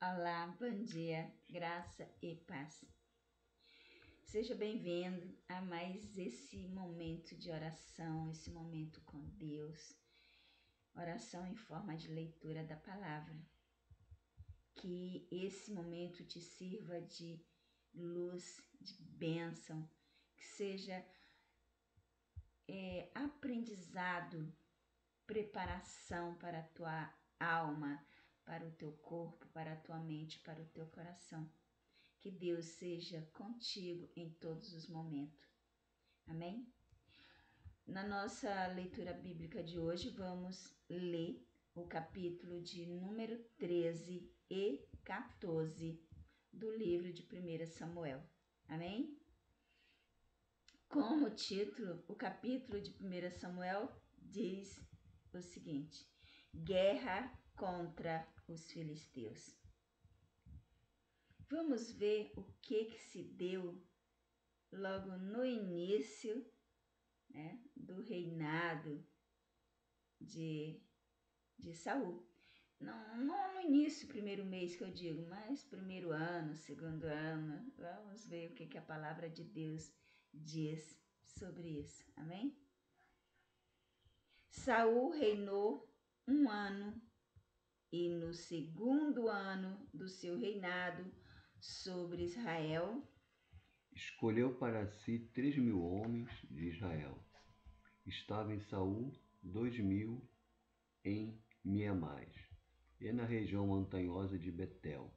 Olá, bom dia, graça e paz. Seja bem-vindo a mais esse momento de oração, esse momento com Deus, oração em forma de leitura da palavra. Que esse momento te sirva de luz, de bênção, que seja aprendizado, preparação para a tua alma, para o teu corpo, para a tua mente, para o teu coração. Que Deus seja contigo em todos os momentos. Amém? Na nossa leitura bíblica de hoje, vamos ler o capítulo de número 13 e 14 do livro de 1 Samuel. Amém? Como título, o capítulo de 1 Samuel diz o seguinte: Guerra contra os filisteus. Vamos ver o que se deu logo no início, do reinado de Saul. Não no início, primeiro mês que eu digo, mas primeiro ano, segundo ano. Vamos ver o que a palavra de Deus diz sobre isso. Amém? Saul reinou 1 ano, e no segundo ano do seu reinado sobre Israel, escolheu para si 3.000 homens de Israel. Estava em Saul 2.000 em Miamás, e na região montanhosa de Betel,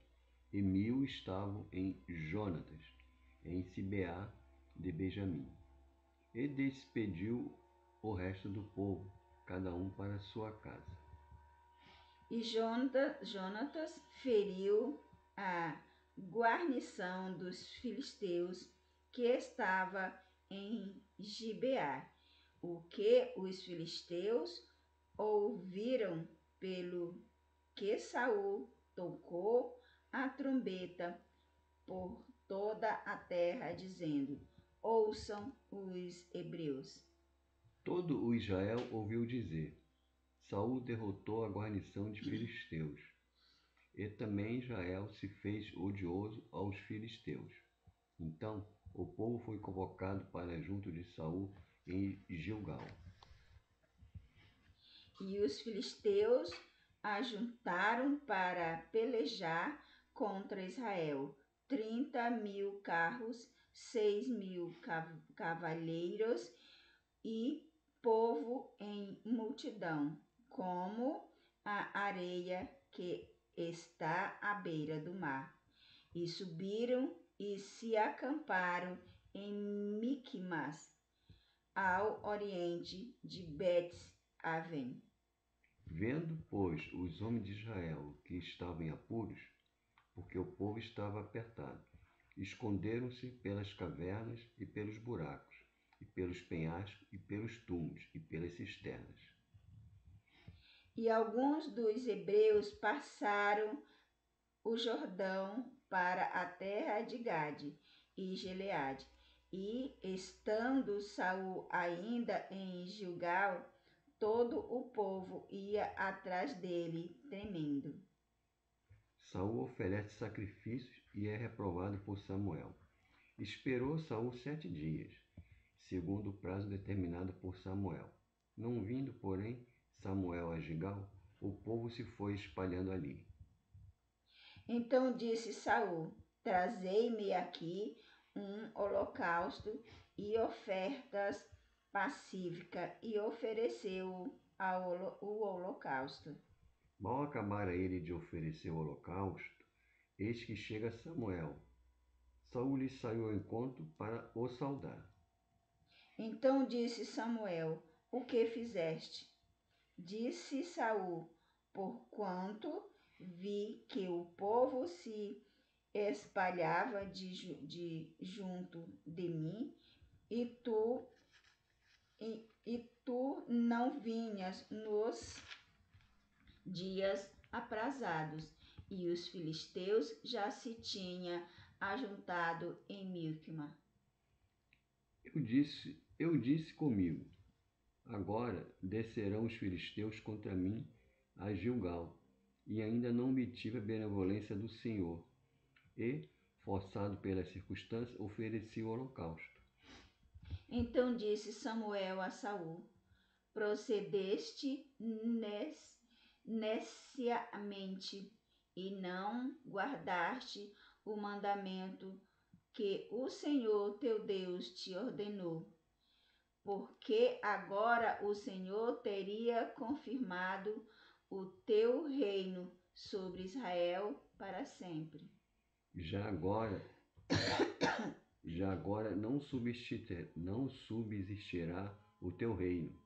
e 1.000 estavam em Jonatas, em Sibeá de Benjamim. E despediu o resto do povo, cada um para sua casa. E Jonatas feriu a guarnição dos filisteus que estava em Gibeá. O que os filisteus ouviram, pelo que Saul tocou a trombeta por toda a terra, dizendo: ouçam os hebreus. Todo o Israel ouviu dizer: Saul derrotou a guarnição de filisteus. E também Israel se fez odioso aos filisteus. Então o povo foi convocado para junto de Saul em Gilgal. E os filisteus ajuntaram para pelejar contra Israel 30.000 carros, 6.000 cavaleiros e povo em multidão, como a areia que está à beira do mar. E subiram e se acamparam em Miqumas, ao oriente de Bet-Aven. Vendo, pois, os homens de Israel que estavam em apuros, porque o povo estava apertado, esconderam-se pelas cavernas e pelos buracos, e pelos penhascos, e pelos túmulos, e pelas cisternas. E alguns dos hebreus passaram o Jordão para a terra de Gade e Gileade. E, estando Saul ainda em Gilgal, todo o povo ia atrás dele, tremendo. Saul oferece sacrifícios e é reprovado por Samuel. Esperou Saul 7 dias, segundo o prazo determinado por Samuel. Não vindo, porém, Samuel a Gilgal, o povo se foi espalhando ali. Então disse Saul: trazei-me aqui um holocausto e ofertas pacíficas, e ofereceu o holocausto. Mal acabara ele de oferecer o holocausto, eis que chega Samuel. Saul lhe saiu ao encontro para o saudar. Então disse Samuel: o que fizeste? Disse Saul: porquanto vi que o povo se espalhava de junto de mim, e tu não vinhas nos dias aprazados, e os filisteus já se tinham ajuntado em Milquima. Eu disse comigo: agora descerão os filisteus contra mim a Gilgal, e ainda não obtive a benevolência do Senhor, e, forçado pelas circunstâncias, ofereci o holocausto. Então disse Samuel a Saul: procedeste neciamente e não guardaste o mandamento que o Senhor teu Deus te ordenou, porque agora o Senhor teria confirmado o teu reino sobre Israel para sempre. Já agora não subsistirá o teu reino.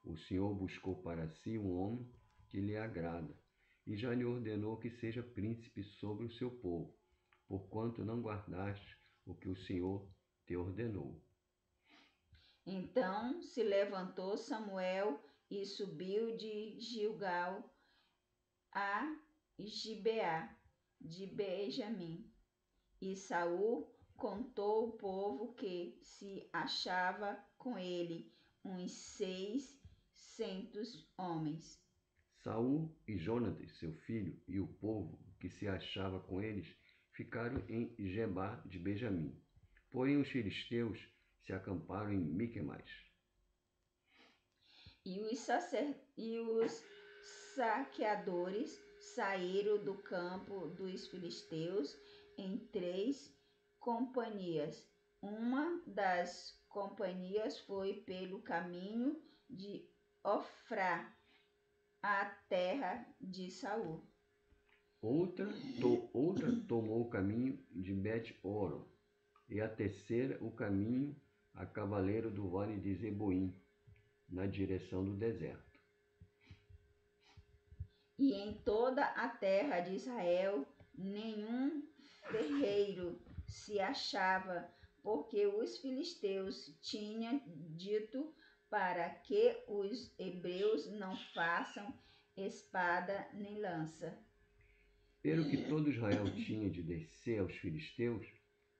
O Senhor buscou para si um homem que lhe agrada, e já lhe ordenou que seja príncipe sobre o seu povo, porquanto não guardaste o que o Senhor te ordenou. Então se levantou Samuel e subiu de Gilgal a Gibeá de Benjamim. E Saul contou o povo que se achava com ele, uns 600 homens. Saul e Jonatas, seu filho, e o povo que se achava com eles ficaram em Gebá de Benjamim. Porém os filisteus se acamparam em Miquemás. E os saqueadores saíram do campo dos filisteus em 3 companhias. Uma das companhias foi pelo caminho de Ofrá, a terra de Saul. Outra tomou o caminho de Bet-Horon, e a terceira o caminho a cavaleiro do vale de Zeboim, na direção do deserto. E em toda a terra de Israel nenhum ferreiro se achava, porque os filisteus tinham dito para que os hebreus não façam espada nem lança. Pelo que todo Israel tinha de descer aos filisteus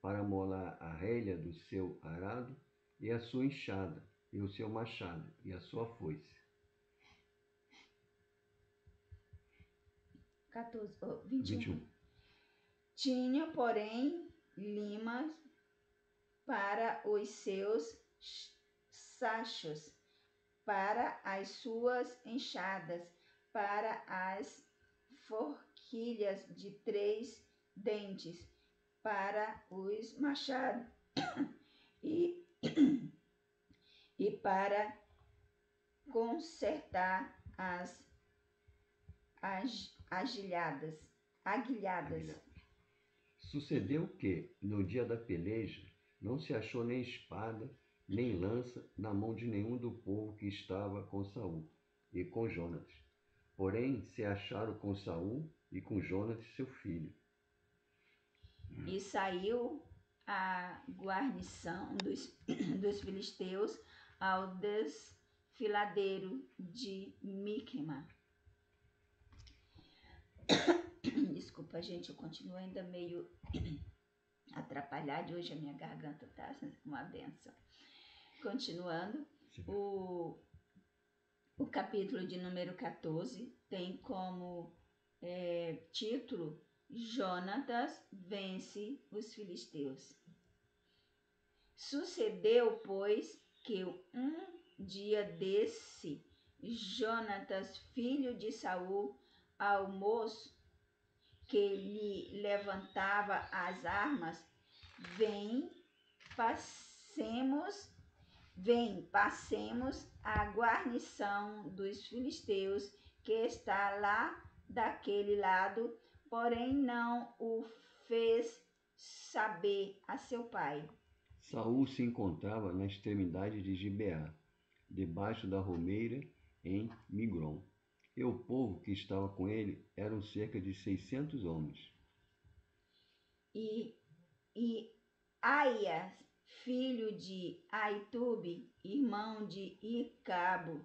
para molar a relha do seu arado, e a sua enxada, e o seu machado, e a sua foice. 21. Tinha, porém, limas para os seus sachos, para as suas enxadas, para as forquilhas de 3 dentes, para os machados e para consertar as aguilhadas. Sucedeu que, no dia da peleja, não se achou nem espada, nem lança na mão de nenhum do povo que estava com Saul e com Jonatas. Porém, se acharam com Saul e com Jonatas, seu filho. E saiu a guarnição dos filisteus ao desfiladeiro de Miquema. Desculpa, gente, eu continuo ainda meio atrapalhada. Hoje a minha garganta tá uma benção. Continuando, o capítulo de número 14 tem como título Jonatas vence os filisteus. Sucedeu, pois, que um dia desse, Jonatas, filho de Saul, ao moço que lhe levantava as armas, vem, passemos a guarnição dos filisteus que está lá daquele lado, porém não o fez saber a seu pai. Saul se encontrava na extremidade de Gibeá, debaixo da romeira, em Migron. E o povo que estava com ele eram cerca de 600 homens. E Aias, filho de Aitube, irmão de Icabo,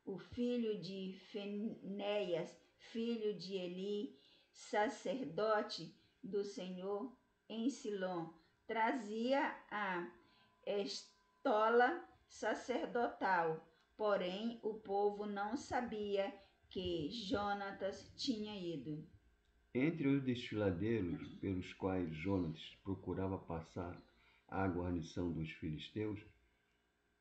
o filho de Fenéias, filho de Eli, sacerdote do Senhor em Silom, trazia a estola sacerdotal. Porém, o povo não sabia que Jonatas tinha ido. Entre os desfiladeiros pelos quais Jonatas procurava passar a guarnição dos filisteus,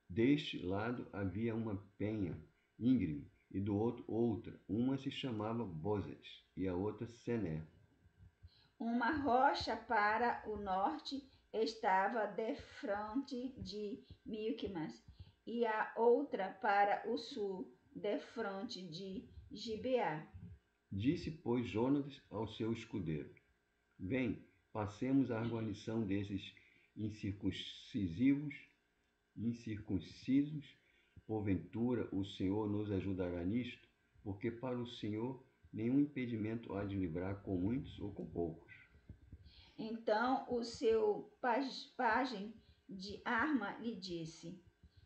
deste lado havia uma penha íngreme e do outro outra. Uma se chamava Bozet e a outra Sené. Uma rocha para o norte estava defronte de Miqumas, e a outra para o sul, defronte de Gibeá. Disse, pois, Jonatas ao seu escudeiro: Vem, passemos a guarnição desses incircuncisos. Porventura o Senhor nos ajudará nisto, porque para o Senhor nenhum impedimento há de livrar com muitos ou com poucos. Então o seu pajem de arma lhe disse: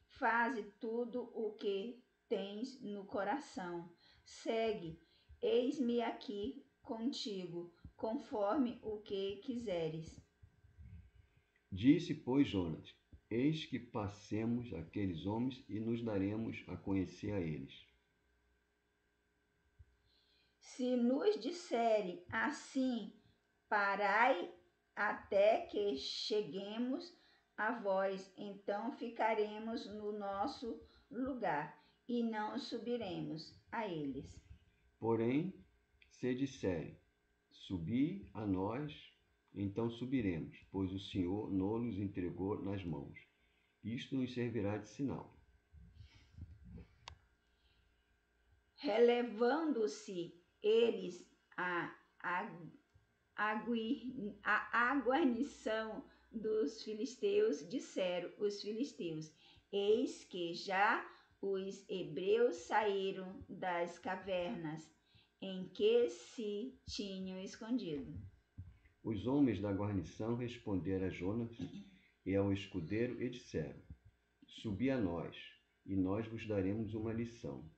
Faze tudo o que tens no coração. Segue, eis-me aqui contigo, conforme o que quiseres. Disse, pois, Jonas: Eis que passemos aqueles homens e nos daremos a conhecer a eles. Se nos disserem assim, parai até que cheguemos a vós, então ficaremos no nosso lugar e não subiremos a eles. Porém, se disserem: Subi a nós, então subiremos, pois o Senhor nos entregou nas mãos. Isto nos servirá de sinal. Relevando-se eles a guarnição dos filisteus, disseram os filisteus: Eis que já os hebreus saíram das cavernas em que se tinham escondido. Os homens da guarnição responderam a Jonas e ao escudeiro e disseram: Subi a nós, e nós vos daremos uma lição.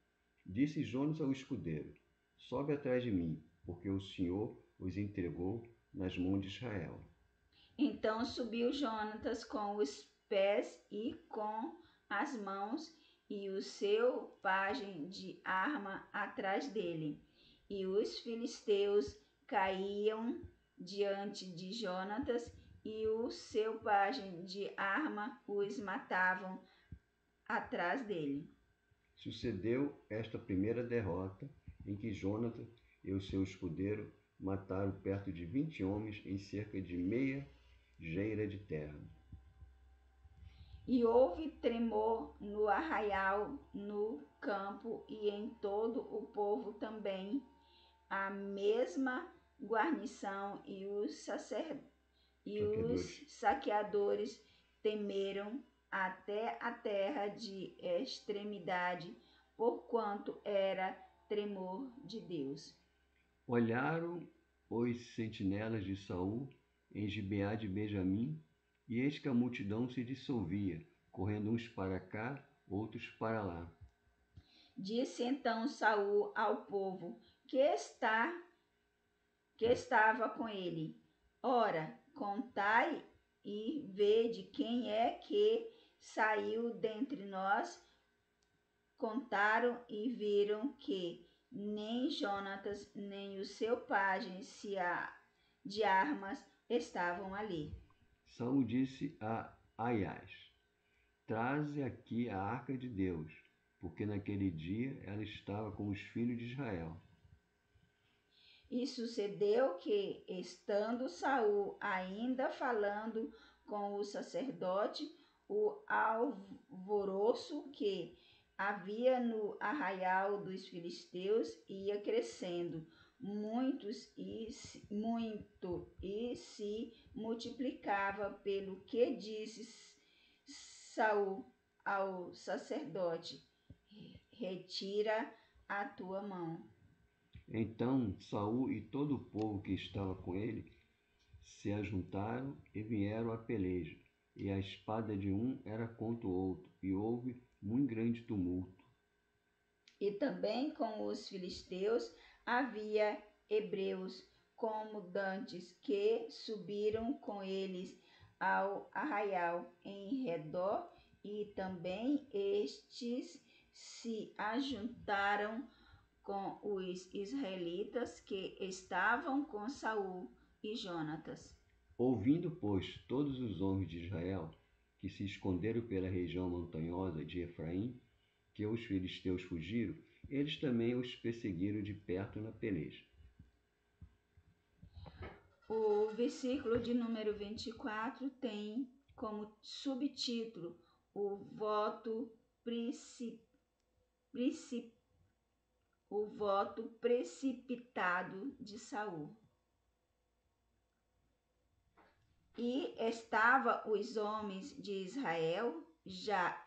Disse Jonas ao escudeiro: Sobe atrás de mim, porque o Senhor os entregou nas mãos de Israel. Então subiu Jonatas com os pés e com as mãos, e o seu pajem de arma atrás dele. E os filisteus caíam diante de Jonatas, e o seu pajem de arma os matavam atrás dele. Sucedeu esta primeira derrota, em que Jonatas e o seu escudeiro mataram perto de 20 homens em cerca de meia geira de terra. E houve tremor no arraial, no campo e em todo o povo também. A mesma guarnição e os saqueadores temeram até a terra de extremidade, porquanto era tremor de Deus. Olharam os sentinelas de Saul em Gibeá de Benjamim, e eis que a multidão se dissolvia, correndo uns para cá, outros para lá. Disse então Saul ao povo que estava com ele: Ora, contai e vede quem é que saiu dentre nós. Contaram e viram que nem Jonatas nem o seu pajem de armas estavam ali. Saul disse a Aias: Traze aqui a arca de Deus, porque naquele dia ela estava com os filhos de Israel. E sucedeu que, estando Saul ainda falando com o sacerdote, o alvoroço que havia no arraial dos filisteus ia crescendo muito e se multiplicava, pelo que disse Saul ao sacerdote: Retira a tua mão. Então Saul e todo o povo que estava com ele se ajuntaram e vieram à peleja, e a espada de um era contra o outro, e houve muito grande tumulto. E também com os filisteus havia hebreus, como dantes, que subiram com eles ao arraial em redor, e também estes se ajuntaram com os israelitas que estavam com Saul e Jonatas. Ouvindo, pois, todos os homens de Israel, que se esconderam pela região montanhosa de Efraim, que os filisteus fugiram, eles também os perseguiram de perto na peleja. O versículo de número 24 tem como subtítulo o voto precipitado de Saul. E estavam os homens de Israel já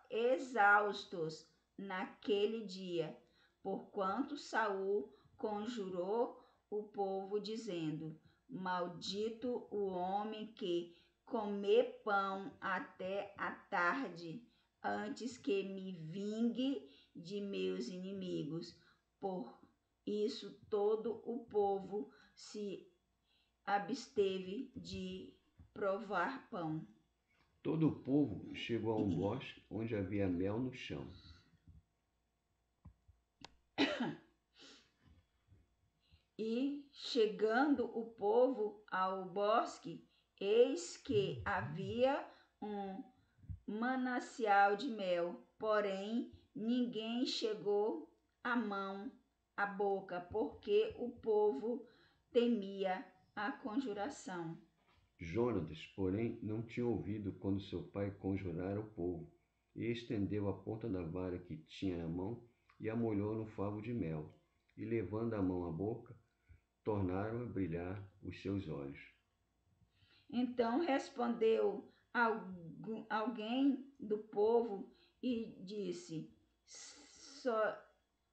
exaustos naquele dia, porquanto Saul conjurou o povo, dizendo: Maldito o homem que comer pão até a tarde, antes que me vingue de meus inimigos. Por isso todo o povo se absteve de provar pão. Todo o povo chegou a um bosque onde havia mel no chão. E, chegando o povo ao bosque, eis que havia um manancial de mel, porém ninguém chegou a mão à boca, porque o povo temia a conjuração. Jonatas, porém, não tinha ouvido quando seu pai conjurara o povo, e estendeu a ponta da vara que tinha na mão e a molhou no favo de mel, e levando a mão à boca, tornaram a brilhar os seus olhos. Então respondeu alguém do povo e disse: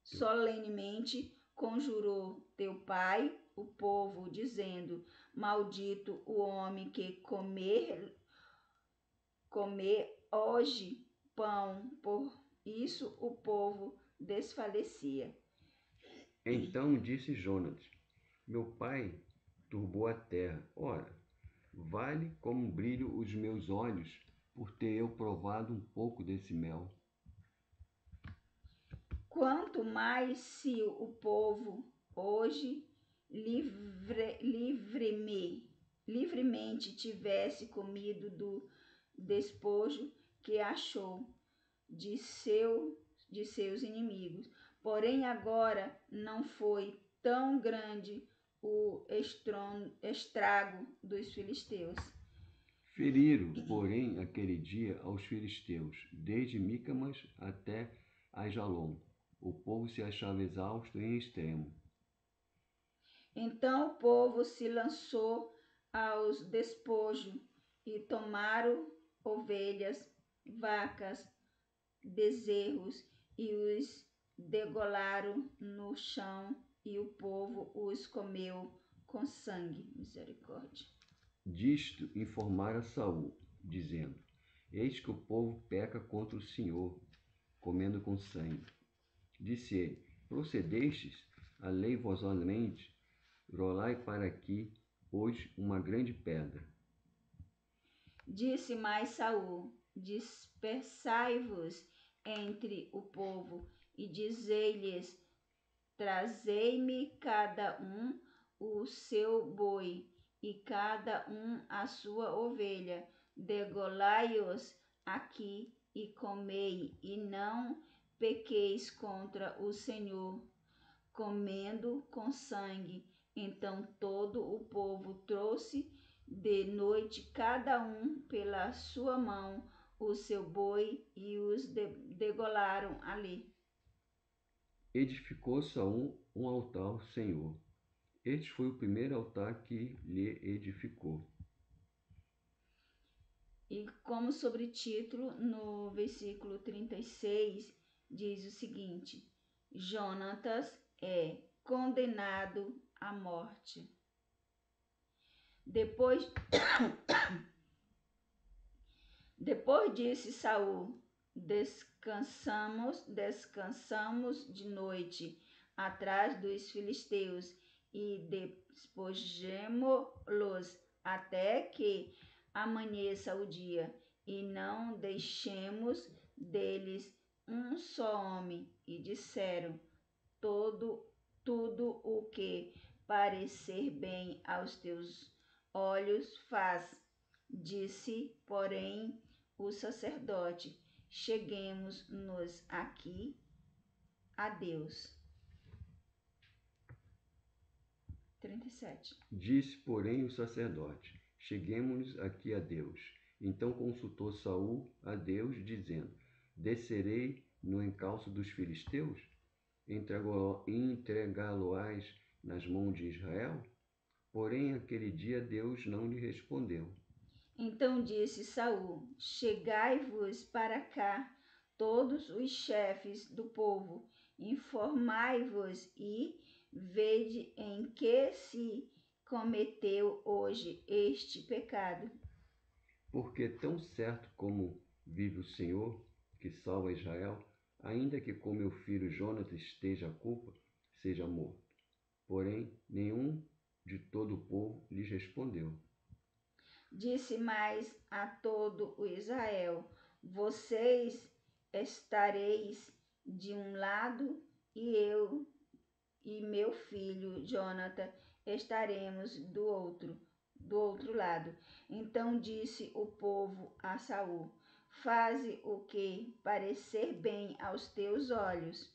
Solenemente conjurou teu pai o povo, dizendo: Maldito o homem que comer hoje pão. Por isso o povo desfalecia. Então disse Jonatas: Meu pai turbou a terra. Ora, vale como brilho os meus olhos por ter eu provado um pouco desse mel. Quanto mais se o povo hoje livremente tivesse comido do despojo que achou de seus inimigos. Porém agora não foi tão grande o estrago dos filisteus. Feriram, porém, aquele dia aos filisteus, desde Micamas até Aijalon. O povo se achava exausto em extremo. Então o povo se lançou aos despojos e tomaram ovelhas, vacas, bezerros e os degolaram no chão, e o povo os comeu com sangue. Misericórdia. Disto informaram a Saul, dizendo: Eis que o povo peca contra o Senhor, comendo com sangue. Disse ele: Procedestes aleivosamente, rolai para aqui hoje uma grande pedra. Disse mais Saul: Dispersai-vos entre o povo e dizei-lhes: Trazei-me cada um o seu boi e cada um a sua ovelha, degolai-os aqui e comei, e não pequeis contra o Senhor, comendo com sangue. Então todo o povo trouxe de noite cada um pela sua mão o seu boi e os degolaram ali. Edificou Saul um altar ao Senhor. Este foi o primeiro altar que lhe edificou. E como sobretítulo, no versículo 36, diz o seguinte: Jonatas é condenado à morte. Depois disse Saul: descansamos de noite atrás dos filisteus e despojemo-los até que amanheça o dia, e não deixemos deles um só homem. E disseram: tudo o que parecer bem aos teus olhos faz. Disse, porém, o sacerdote: cheguemos-nos aqui a Deus. 37. Disse, porém, o sacerdote: cheguemo-nos aqui a Deus. Então consultou Saul a Deus, dizendo: descerei no encalço dos filisteus? Entregá-lo-ás nas mãos de Israel? Porém, aquele dia Deus não lhe respondeu. Então disse Saul: chegai-vos para cá, todos os chefes do povo, informai-vos e vede em que se cometeu hoje este pecado. Porque tão certo como vive o Senhor, que salva Israel, ainda que com meu filho Jonatas esteja a culpa, seja morto. Porém, nenhum de todo o povo lhes respondeu. Disse mais a todo o Israel: vocês estareis de um lado e eu e meu filho Jonathan estaremos do outro lado. Então disse o povo a Saul: faze o que parecer bem aos teus olhos.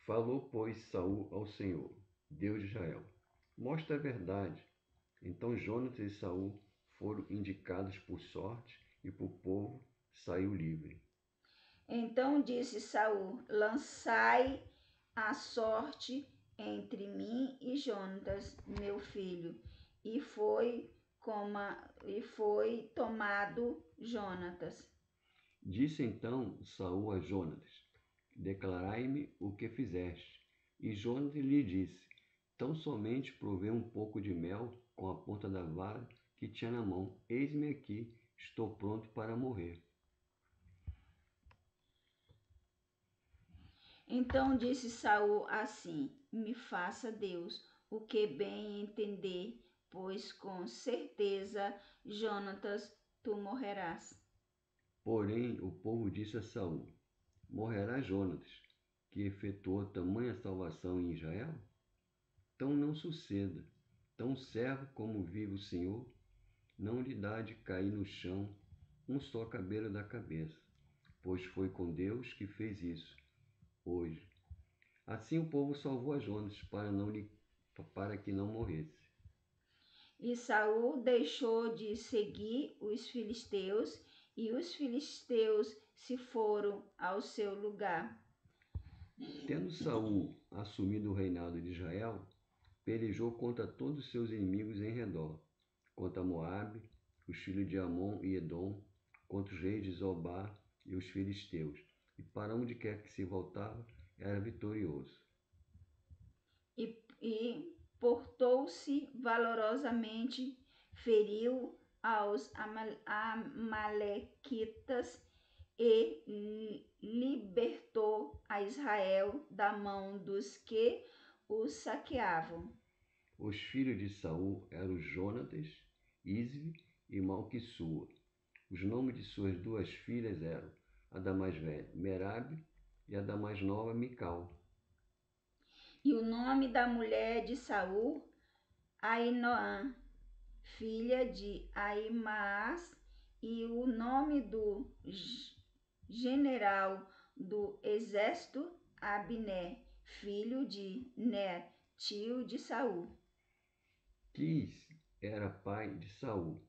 Falou, pois, Saul ao Senhor, Deus de Israel: mostra a verdade. Então Jonatas e Saul foram indicados por sorte, e o povo saiu livre. Então disse Saul: lançai a sorte entre mim e Jonatas, meu filho. E foi tomado Jonatas. Disse então Saul a Jonatas: declarai-me o que fizeste. E Jonatas lhe disse: tão somente provei um pouco de mel com a ponta da vara que tinha na mão. Eis-me aqui, estou pronto para morrer. Então disse Saul assim: me faça Deus o que bem entender, pois com certeza, Jonatas, tu morrerás. Porém o povo disse a Saul: morrerá Jonatas, que efetuou tamanha salvação em Israel? Tão não suceda. Tão servo como vive o Senhor, não lhe dá de cair no chão um só cabelo da cabeça, pois foi com Deus que fez isso hoje. Assim o povo salvou a Jonas para que não morresse. E Saul deixou de seguir os filisteus, e os filisteus se foram ao seu lugar. Tendo Saul assumido o reinado de Israel, pelejou contra todos os seus inimigos em redor, contra Moabe, os filhos de Amon e Edom, contra os reis de Zobá e os filisteus, e para onde quer que se voltava, era vitorioso. E portou-se valorosamente, feriu aos amalequitas e libertou a Israel da mão dos que os saqueavam. Os filhos de Saul eram Jonatas, Isvi e Malquissua. Os nomes de suas duas filhas eram a da mais velha, Merabe, e a da mais nova, Mical. E o nome da mulher de Saul, Ainoã, filha de Aimaas, e o nome do general do exército, Abner, filho de Ner, tio de Saul. Quis era pai de Saul,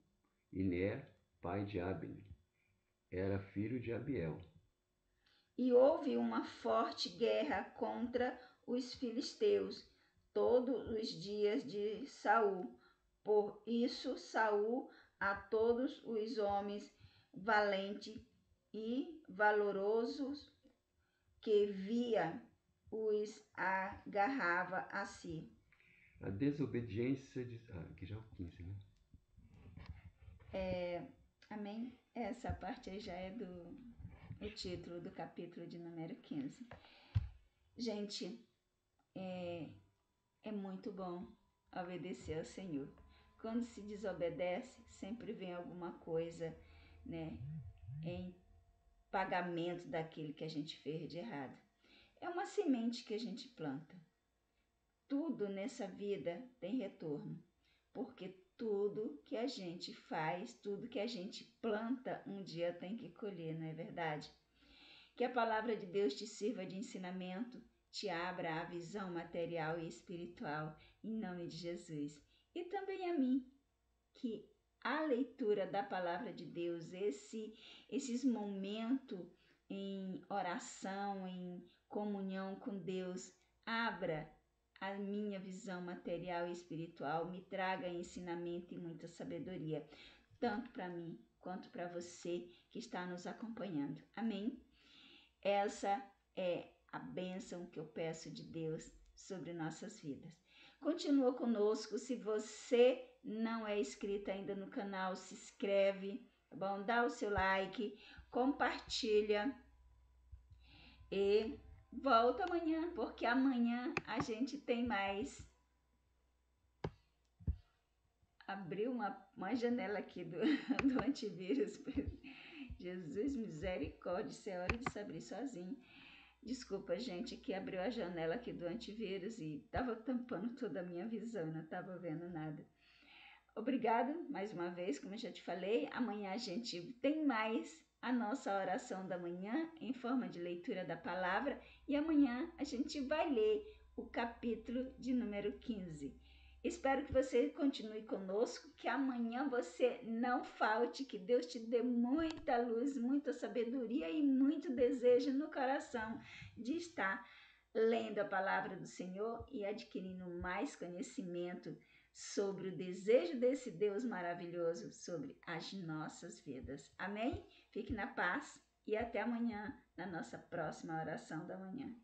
e Ner, pai de Abner, era filho de Abiel. E houve uma forte guerra contra os filisteus todos os dias de Saul. Por isso Saul a todos os homens valentes e valorosos que via os agarrava a si. A desobediência de... aqui já é o 15, né? Amém? Essa parte aí já é o título do capítulo de número 15. Gente, é muito bom obedecer ao Senhor. Quando se desobedece, sempre vem alguma coisa, né, em pagamento daquilo que a gente fez de errado. É uma semente que a gente planta. Tudo nessa vida tem retorno, porque tudo que a gente faz, tudo que a gente planta, um dia tem que colher, não é verdade? Que a palavra de Deus te sirva de ensinamento, te abra a visão material e espiritual, em nome de Jesus. E também a mim, que a leitura da palavra de Deus, esses momentos em oração, em comunhão com Deus, abra a minha visão material e espiritual, me traga ensinamento e muita sabedoria, tanto para mim quanto para você que está nos acompanhando. Amém? Essa é a bênção que eu peço de Deus sobre nossas vidas. Continua conosco. Se você não é inscrito ainda no canal, se inscreve, tá bom? Dá o seu like, compartilha e volta amanhã, porque amanhã a gente tem mais. Abriu uma janela aqui do antivírus. Jesus, misericórdia, isso é hora de se abrir sozinho. Desculpa, gente, que abriu a janela aqui do antivírus e estava tampando toda a minha visão, não estava vendo nada. Obrigado mais uma vez, como eu já te falei. Amanhã a gente tem mais a nossa oração da manhã em forma de leitura da palavra e amanhã a gente vai ler o capítulo de número 15. Espero que você continue conosco, que amanhã você não falte, que Deus te dê muita luz, muita sabedoria e muito desejo no coração de estar lendo a palavra do Senhor e adquirindo mais conhecimento sobre o desejo desse Deus maravilhoso sobre as nossas vidas. Amém? Fique na paz e até amanhã, na nossa próxima oração da manhã.